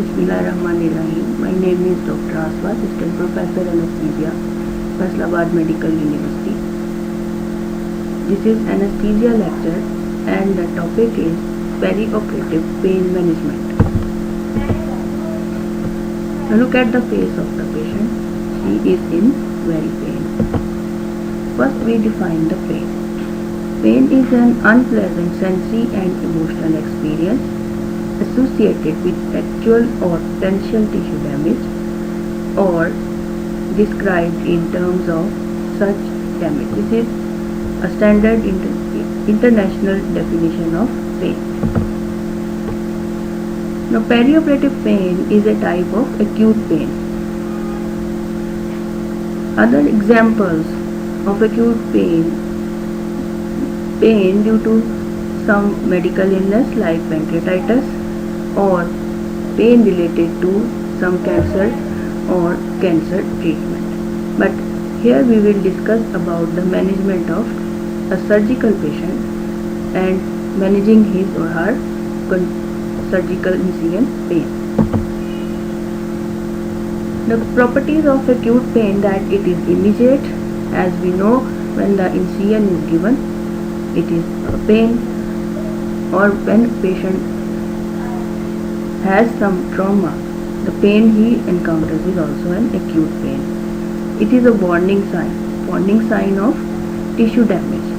Bismillahirrahmanirrahim. My name is Dr. Aswa, Assistant Professor Anesthesia, Faisalabad Medical University. This is anesthesia lecture and the topic is perioperative pain management. Now look at the face of the patient. She is in very pain. First we define the pain. Pain is an unpleasant sensory and emotional experience associated with actual or potential tissue damage or described in terms of such damage. This is a standard international definition of pain. Now, perioperative pain is a type of acute pain. Other examples of acute pain due to some medical illness like pancreatitis or pain related to some cancer or cancer treatment. But here we will discuss about the management of a surgical patient and managing his or her surgical incision pain. The properties of acute pain that it is immediate. As we know, when the incision is given, it is a pain, or when patient has some trauma, the pain he encounters is also an acute pain. It is a warning sign of tissue damage.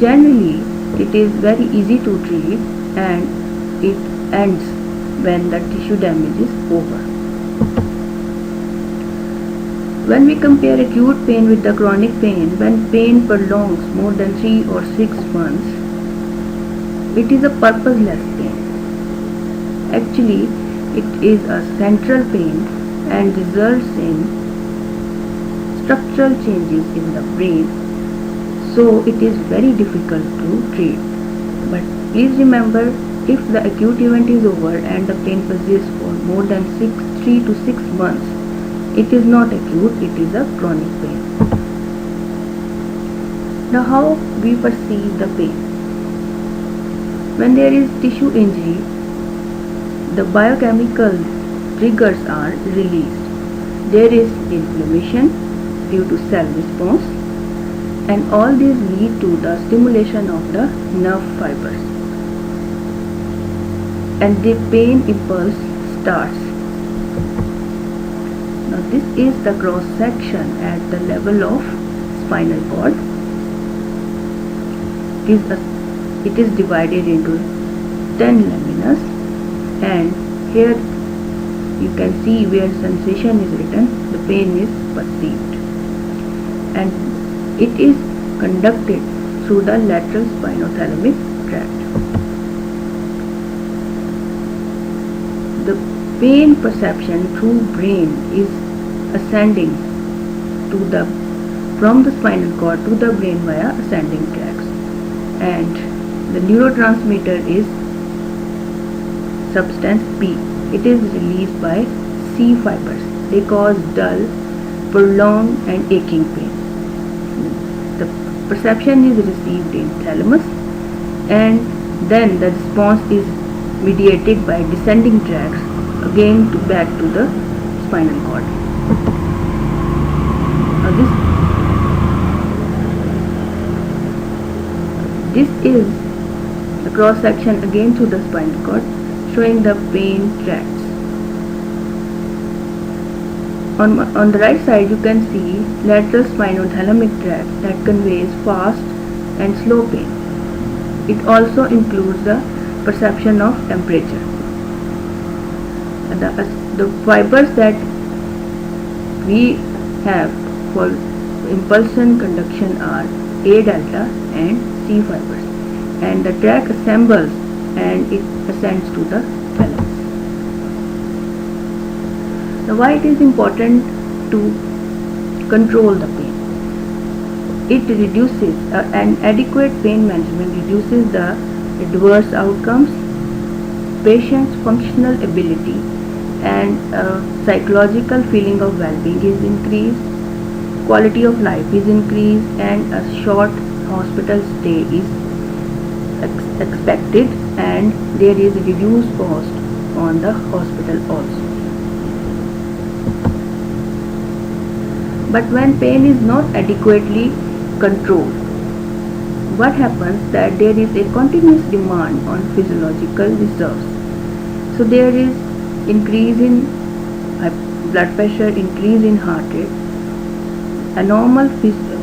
Generally, it is very easy to treat and it ends when the tissue damage is over. When we compare acute pain with the chronic pain, when pain prolongs more than 3 or 6 months, it is a purposeless pain. Actually, it is a central pain and results in structural changes in the brain, so it is very difficult to treat. But please remember, if the acute event is over and the pain persists for more than 3 to 6 months, it is not acute, it is a chronic pain. Now, how we perceive the pain? When there is tissue injury, the biochemical triggers are released. There is inflammation due to cell response, and all these lead to the stimulation of the nerve fibers, and the pain impulse starts. Now, this is the cross section at the level of spinal cord. It is divided into 10 laminas, and here you can see where sensation is written, the pain is perceived, and it is conducted through the lateral spinothalamic tract. The pain perception through brain is ascending from the spinal cord to the brain via ascending tracts, and the neurotransmitter is substance P. It is released by C fibers. They cause dull, prolonged and aching pain. The perception is received in thalamus, and then the response is mediated by descending tracts again back to the spinal cord. Now this is the cross section again through the spinal cord, showing the pain tracts. On the right side you can see lateral spinothalamic tract that conveys fast and slow pain. It also includes the perception of temperature. The fibers that we have for impulsion conduction are A delta and C fibers, and the tract assembles and it ascends to the thalamus. Now, why it is important to control the pain? It reduces an adequate pain management reduces the adverse outcomes, patient's functional ability, and psychological feeling of well-being is increased, quality of life is increased, and a short hospital stay is expected, and there is reduced cost on the hospital also. But when pain is not adequately controlled, what happens that there is a continuous demand on physiological reserves. So there is increase in blood pressure, increase in heart rate. A normal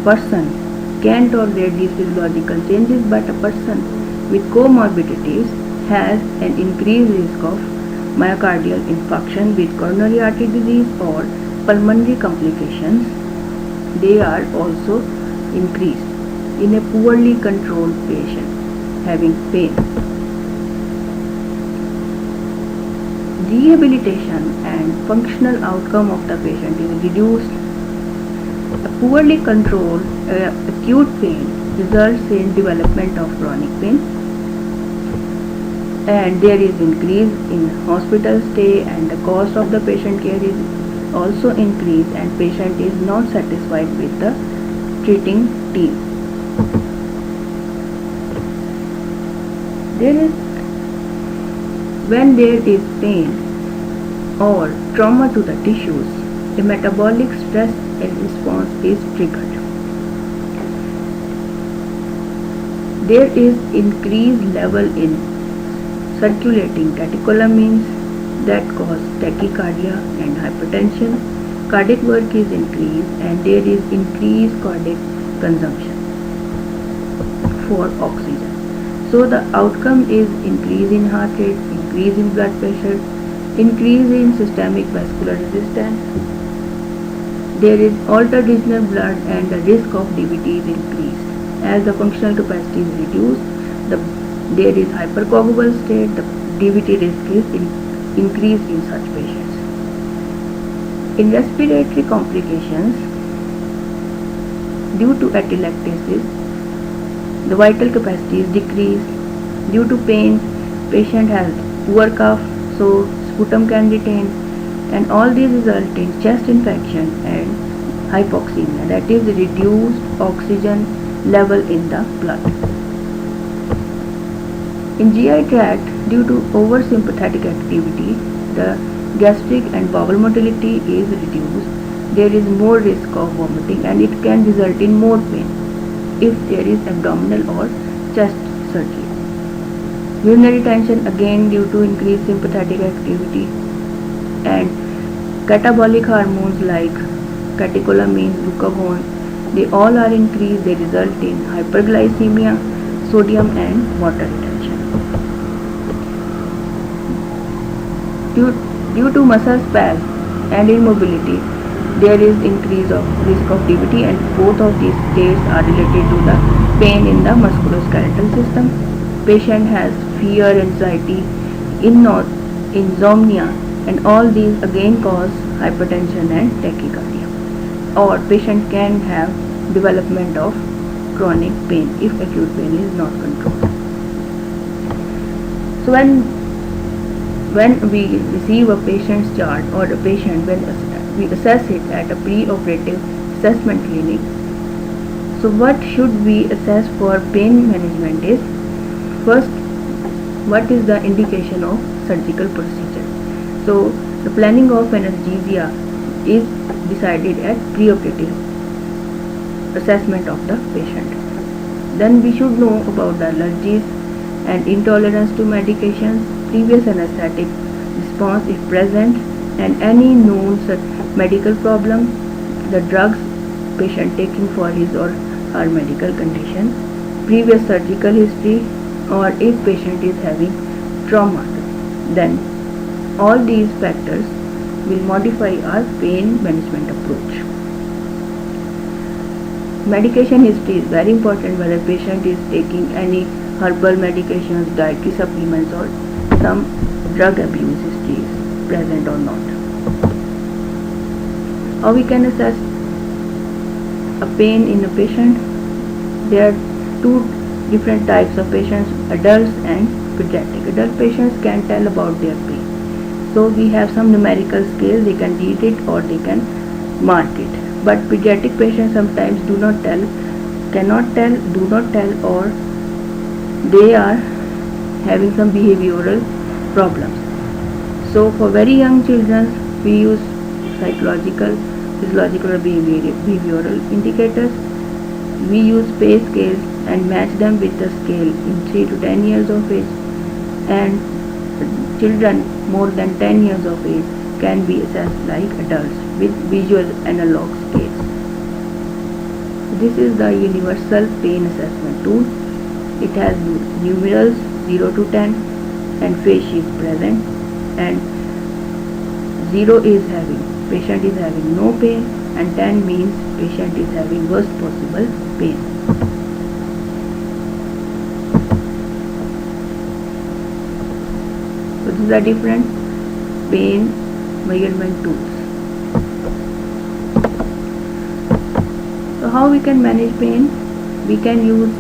person can tolerate these physiological changes, but a person with comorbidities has an increased risk of myocardial infarction with coronary artery disease or pulmonary complications. They are also increased in a poorly controlled patient having pain. Rehabilitation and functional outcome of the patient is reduced. A poorly controlled acute pain results in development of chronic pain, and there is increase in hospital stay, and the cost of the patient care is also increased, and patient is not satisfied with the treating team. When there is pain or trauma to the tissues, a metabolic stress response is triggered. There is increased level in circulating catecholamines that cause tachycardia and hypertension. Cardiac work is increased, and there is increased cardiac consumption for oxygen. So the outcome is increase in heart rate, increase in blood pressure, increase in systemic vascular resistance. There is altered regional blood, and the risk of DVT is increased. As the functional capacity is reduced, there is hypercoagulable state, the DVT risk is increased in such patients. In respiratory complications, due to atelectasis, the vital capacity is decreased. Due to pain, patient has poor cough, so sputum can retain, and all these result in chest infection and hypoxemia, that is reduced oxygen level in the blood. In GI tract, due to oversympathetic activity, the gastric and bowel motility is reduced. There is more risk of vomiting, and it can result in more pain if there is abdominal or chest surgery. Urinary tension, again due to increased sympathetic activity, and catabolic hormones like catecholamines, glucagon, they all are increased. They result in hyperglycemia, sodium and water retention. Due to muscle spasm and immobility, there is increase of risk of DVT, and both of these states are related to the pain in the musculoskeletal system. Patient has fear, anxiety, insomnia, and all these again cause hypertension and tachycardia. Or patient can have development of chronic pain if acute pain is not controlled. So when we receive a patient's chart or a patient, when we assess it at a pre-operative assessment clinic, so what should we assess for pain management is, first, what is the indication of surgical procedure. So the planning of anesthesia is decided at pre-operative assessment of the patient. Then we should know about the allergies and intolerance to medications, previous anesthetic response if present, and any known medical problem, the drugs patient taking for his or her medical condition, previous surgical history, or if patient is having trauma. Then all these factors will modify our pain management approach. Medication history is very important, whether patient is taking any herbal medications, dietary supplements, or some drug abuse history is present or not. How we can assess a pain in a patient? There are two different types of patients, adults and pediatric. Adult patients can tell about their pain. So we have some numerical scale, they can read it or they can mark it. But pediatric patients sometimes do not tell, cannot tell, do not tell, or they are having some behavioral problems. So for very young children, we use psychological, physiological or behavioral indicators. We use pay scales and match them with the scale in 3 to 10 years of age, and children more than 10 years of age can be assessed like adults with visual analog scales. This is the universal pain assessment tool. It has numerals 0 to 10 and face is present, and 0 is having patient is having no pain and 10 means patient is having worst possible pain. So these are different pain measurement tools. So how we can manage pain? We can use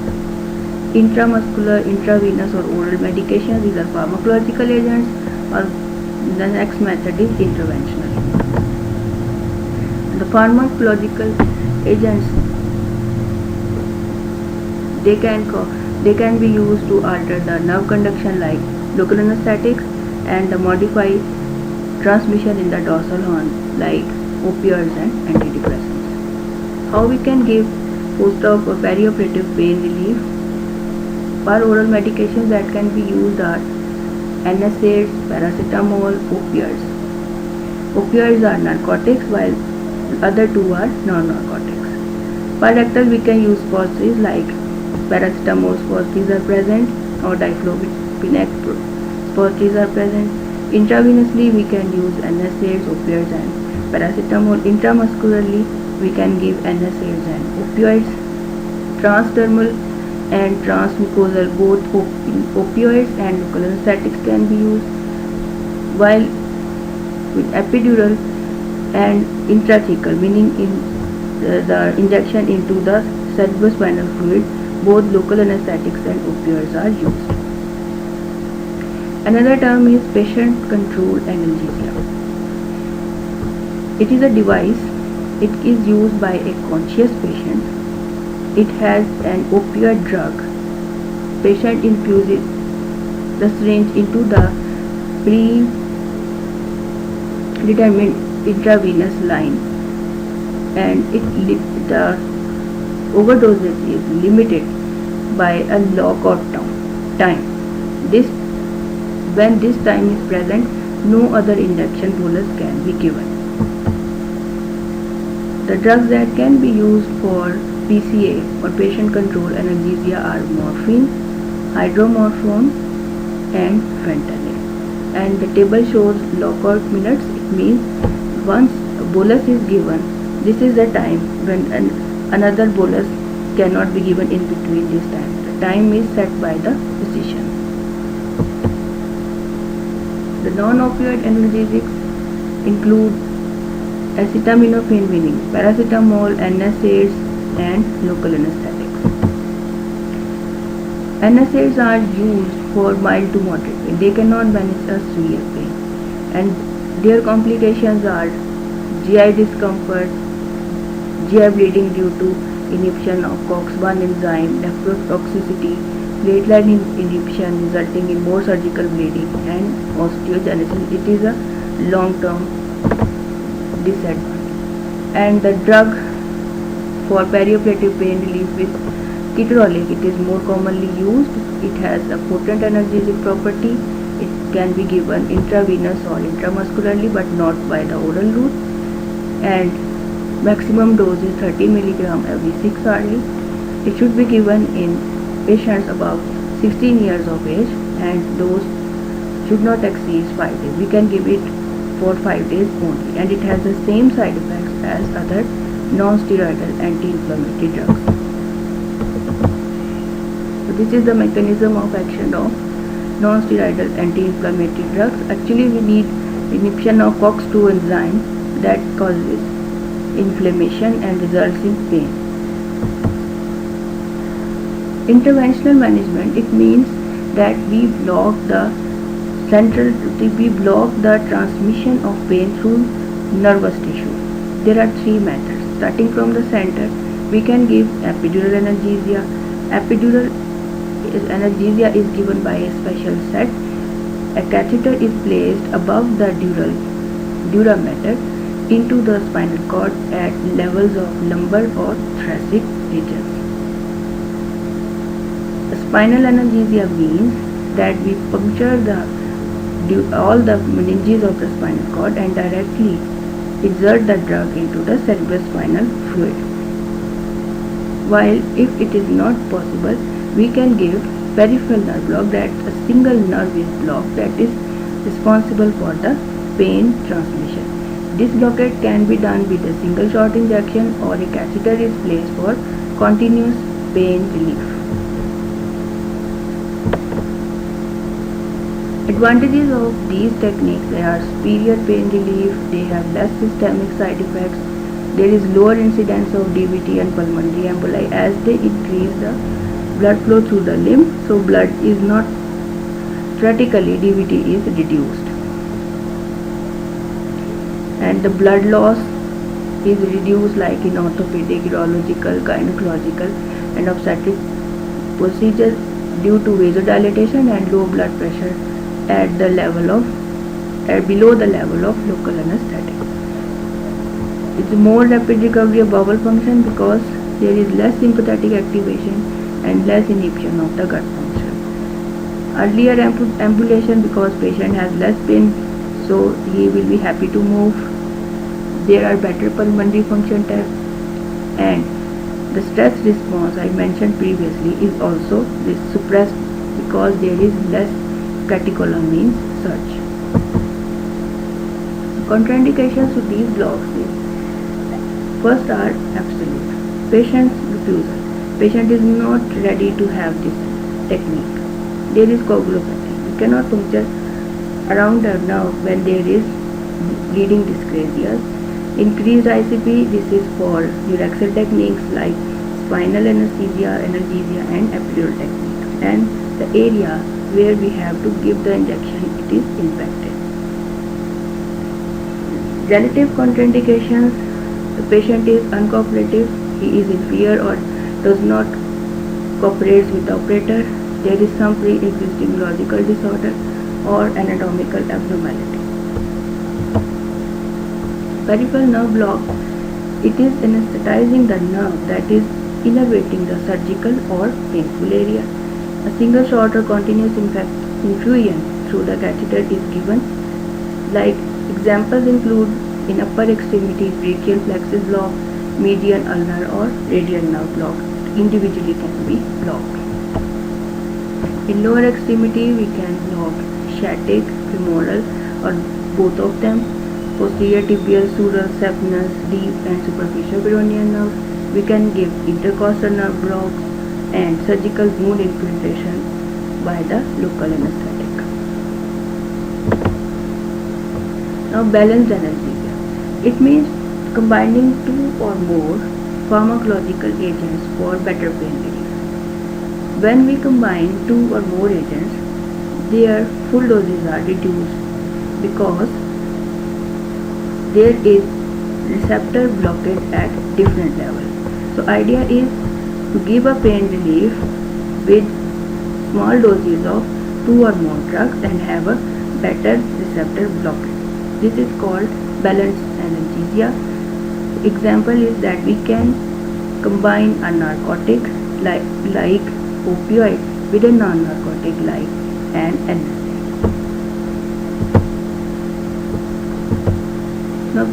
intramuscular, intravenous or oral medications. These are pharmacological agents, or the next method is interventional. The pharmacological agents, they can be used to alter the nerve conduction like local anesthetics, and modify transmission in the dorsal horn like opioids and antidepressants. How we can give post-op or perioperative pain relief? For oral medications that can be used are NSAIDs, paracetamol, opioids. Opioids are narcotics while other two are non-narcotics. For rectal we can use sponsors like paracetamol sponsors are present, or diclofenac sponsors are present. Intravenously we can use NSAIDs, opioids and paracetamol. Intramuscularly we can give NSAIDs and opioids. Transdermal and transmucosal, both opioids and local anesthetics can be used, while with epidural and intrathecal, meaning in the injection into the cerebrospinal fluid, both local anesthetics and opioids are used. Another term is patient controlled analgesia. It is a device. It is used by a conscious patient. It has an opioid drug. Patient infuses the syringe into the predetermined intravenous line, and the overdosage is limited by a lockout time. When this time is present, no other injection bolus can be given. The drugs that can be used for PCA or patient controlled analgesia are morphine, hydromorphone and fentanyl. And the table shows lockout minutes. It means once a bolus is given, this is the time when another bolus cannot be given in between this time. The time is set by the physician. The non-opioid analgesics include acetaminophen, meaning paracetamol, NSAIDs and local anesthetics. NSAIDs are used for mild to moderate pain. They cannot manage a severe pain, and their complications are GI discomfort, GI bleeding due to inhibition of COX-1 enzyme, nephrotoxicity, platelet inhibition resulting in more surgical bleeding, and osteogenesis. It is a long-term disadvantage. And the drug for perioperative pain relief is ketorolac. It is more commonly used. It has a potent analgesic property. It can be given intravenous or intramuscularly, but not by the oral route. And maximum dose is 30 mg every 6 hourly. It should be given in patients above 16 years of age, and dose should not exceed 5 days. We can give it for 5 days only, and it has the same side effects as other non-steroidal anti-inflammatory drugs. So this is the mechanism of action of non-steroidal anti-inflammatory drugs. Actually we need inhibition of COX-2 enzyme that causes inflammation and results in pain. Interventional management, it means that we block the transmission of pain through nervous tissue. There are 3 methods. Starting from the center, we can give epidural analgesia. Epidural analgesia is given by a special set. A catheter is placed above the dura mater into the spinal cord at levels of lumbar or thoracic regions. Spinal analgesia means that we puncture all the meninges of the spinal cord and directly exert the drug into the cerebrospinal fluid. While if it is not possible, we can give peripheral nerve block, that a single nerve is blocked that is responsible for the pain transmission. This blockade can be done with a single shot injection, or a catheter is placed for continuous pain relief. Advantages of these techniques: they are superior pain relief, they have less systemic side effects, there is lower incidence of DVT and pulmonary emboli as they increase the blood flow through the limb, so blood is not theoretically DVT is reduced, and the blood loss is reduced like in orthopedic, urological, gynecological and obstetric procedures due to vasodilatation and low blood pressure at the level of below the level of local anesthetic. It's more rapid recovery of bowel function because there is less sympathetic activation and less inhibition of the gut function. Earlier ambulation because patient has less pain, so he will be happy to move. There are better pulmonary function tests, and the stress response I mentioned previously is also suppressed because there is less catecholamine surge. Contraindications to these blocks is: first are absolute. Patient's refusal. Patient is not ready to have this technique. There is coagulopathy. We cannot puncture around the nerve when there is bleeding dyscrasias. Increased ICP. This is for Neuraxial techniques like spinal anesthesia, analgesia and epidural technique. And the area where we have to give the injection, it is infected. Relative contraindications: the patient is uncooperative, he is in fear or does not cooperate with the operator, there is some pre-existing neurological disorder or anatomical abnormality. Peripheral nerve block: it is anesthetizing the nerve that is innervating the surgical or painful area. A single shot or continuous infusion through the catheter is given. Like examples include in upper extremity brachial plexus block, median ulnar or radial nerve block individually can be blocked. In lower extremity we can block sciatic, femoral or both of them, posterior tibial, sural, saphenous, deep and superficial peroneal nerve. We can give intercostal nerve blocks and surgical wound infiltration by the local anesthetic. Now balanced analgesia. It means combining two or more pharmacological agents for better pain relief. When we combine two or more agents, their full doses are reduced because there is receptor blockade at different levels. So idea is to give a pain relief with small doses of two or more drugs and have a better receptor blockade. This is called balanced analgesia. Example is that we can combine a narcotic like opioid with a non-narcotic like an anesthetic. Now,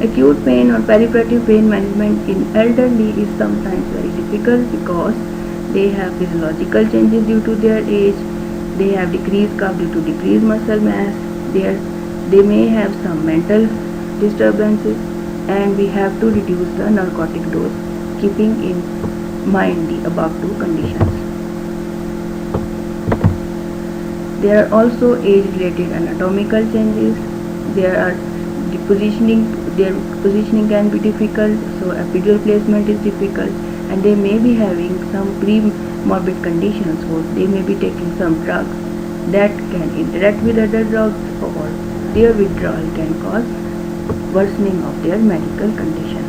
acute pain or perioperative pain management in elderly is sometimes very difficult because they have physiological changes due to their age, they have decreased cough due to decreased muscle mass, they may have some mental disturbances, and we have to reduce the narcotic dose keeping in mind the above two conditions. There are also age-related anatomical changes. Their positioning can be difficult, so epidural placement is difficult, and they may be having some pre-morbid conditions, so they may be taking some drugs that can interact with other drugs, or their withdrawal can cause worsening of their medical condition.